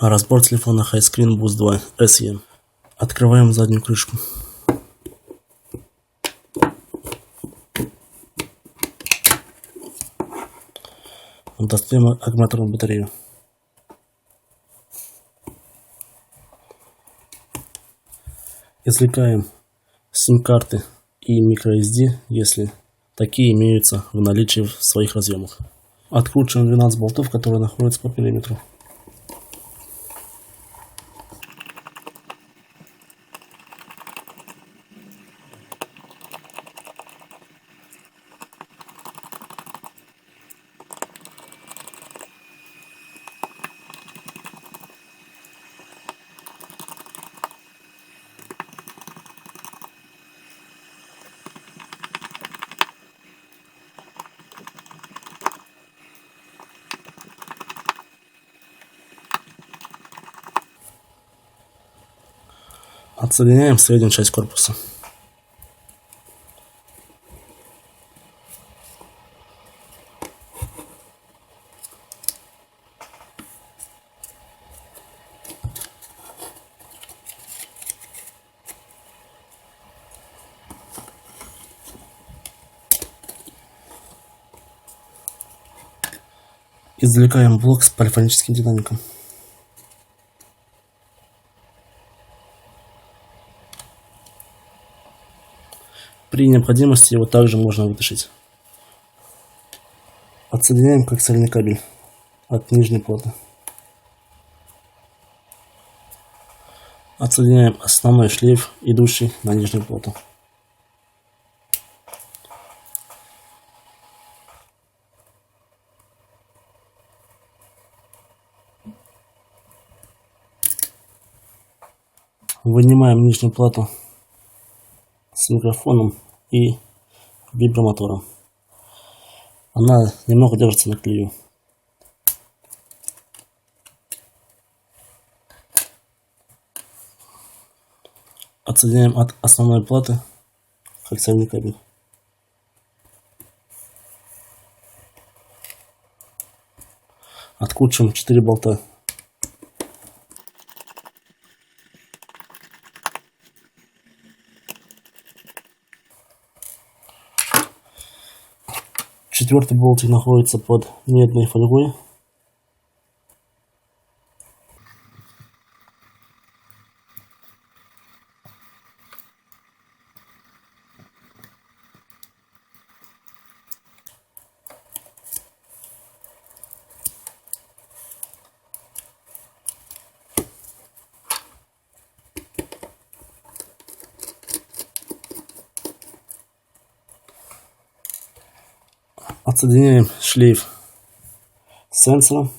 Разбор телефона HiScreen Boost 2 SE. Открываем заднюю крышку. Достаем аккумуляторную батарею. Извлекаем сим-карты и microSD, если такие имеются в наличии в своих разъемах. Откручиваем 12 болтов, которые находятся по периметру. Отсоединяем среднюю часть корпуса. Извлекаем блок с полифоническим динамиком. При необходимости его также можно вытащить. Отсоединяем коаксиальный кабель от нижней платы. Отсоединяем основной шлейф, идущий на нижнюю плату. Вынимаем нижнюю плату с микрофоном и вибромотором. Она немного держится на клею. Отсоединяем от основной платы коаксиальный кабель. Откручиваем 4 болта. Четвертый болтик находится под медной фольгой. Отсоединяем шлейф сенсора.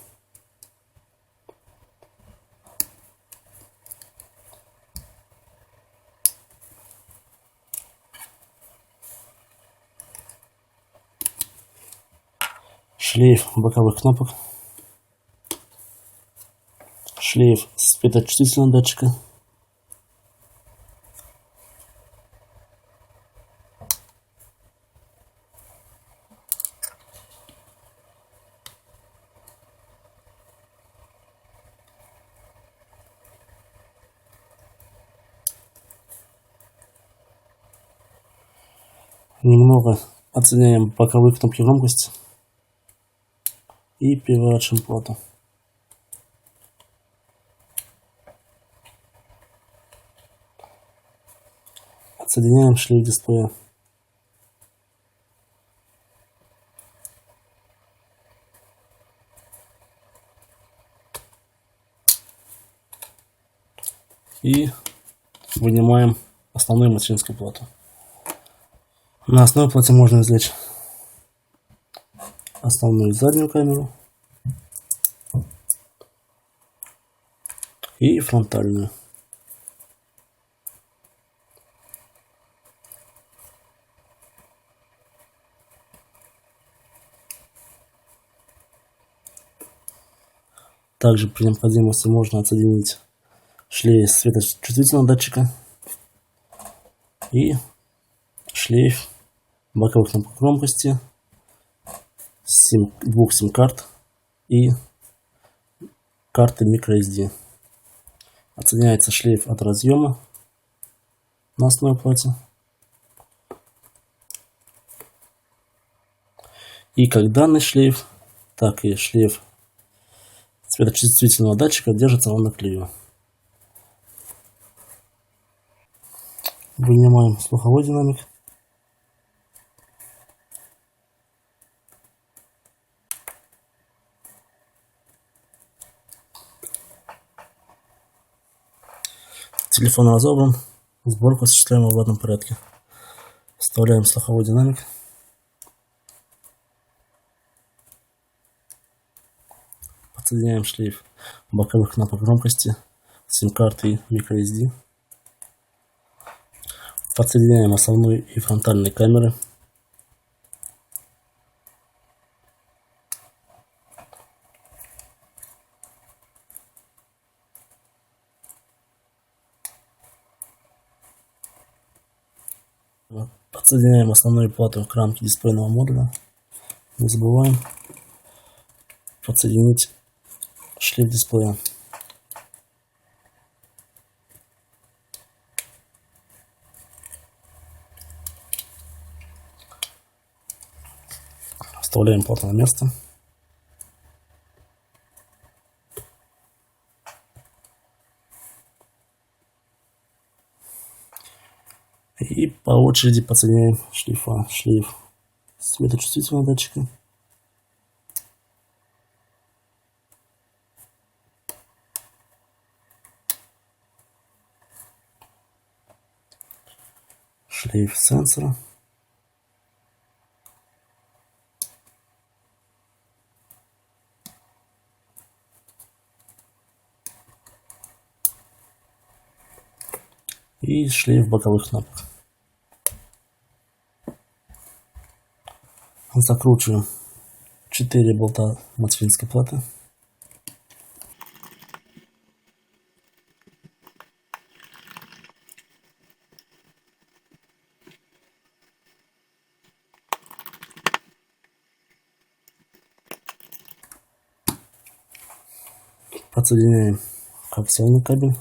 Шлейф боковых кнопок. Шлейф светочувствительного датчика. Немного отсоединяем боковые кнопки громкости и переворачиваем плату. Отсоединяем шлейф дисплея. И вынимаем основную материнскую плату. На основной плате можно извлечь основную заднюю камеру и фронтальную. Также при необходимости можно отсоединить шлейф светочувствительного датчика и шлейф боковых кнопок громкости, двух сим-карт и карты microSD. Отсоединяется шлейф от разъема на основной плате. И как данный шлейф, так и шлейф светочувствительного датчика держится он на клею. Вынимаем слуховой динамик. Телефон разобран. Сборку осуществляем в обратном порядке. Вставляем слуховой динамик. Подсоединяем шлейф боковых кнопок громкости, сим-карты и microSD. Подсоединяем основную и фронтальные камеры. Подсоединяем основную плату к рамке дисплейного модуля. Не забываем подсоединить шлейф дисплея. Вставляем плату на место. И по очереди подсоединяем шлейф светочувствительного датчика. Шлейф сенсора. И шлейф боковых кнопок. Закручиваем 4 болта матфинской платы. Подсоединяем коаксиальный кабель.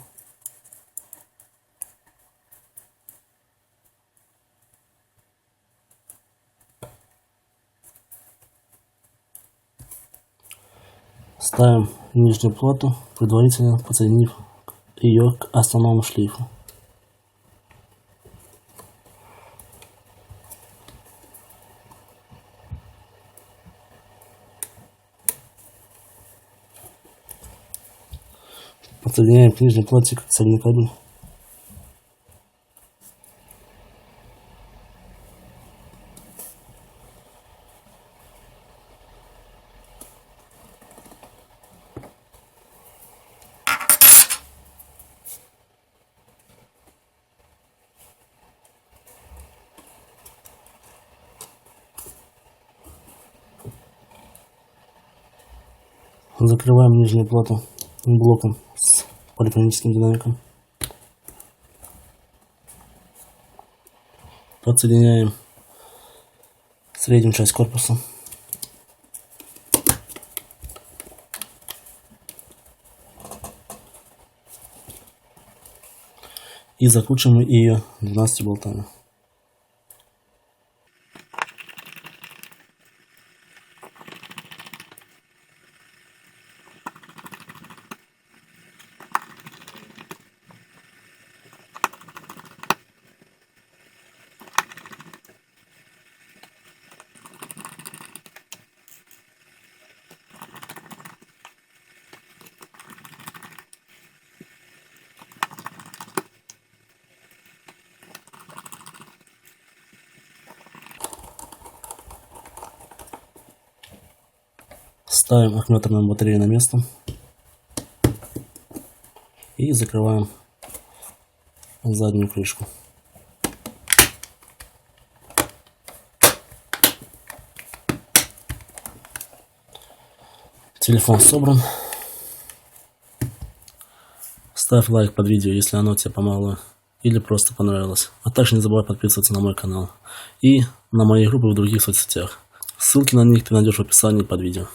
Ставим нижнюю плату, предварительно подсоединив ее к основному шлейфу. Подсоединяем к нижней плате коаксиальный кабель. Закрываем нижнюю плату блоком с полифоническим динамиком. Подсоединяем среднюю часть корпуса. И закручиваем ее 12 болтами. Ставим аккумуляторную батарею на место и закрываем заднюю крышку. Телефон собран. Ставь лайк под видео, если оно тебе помогло или просто понравилось. А также не забывай подписываться на мой канал и на мои группы в других соцсетях. Ссылки на них ты найдешь в описании под видео.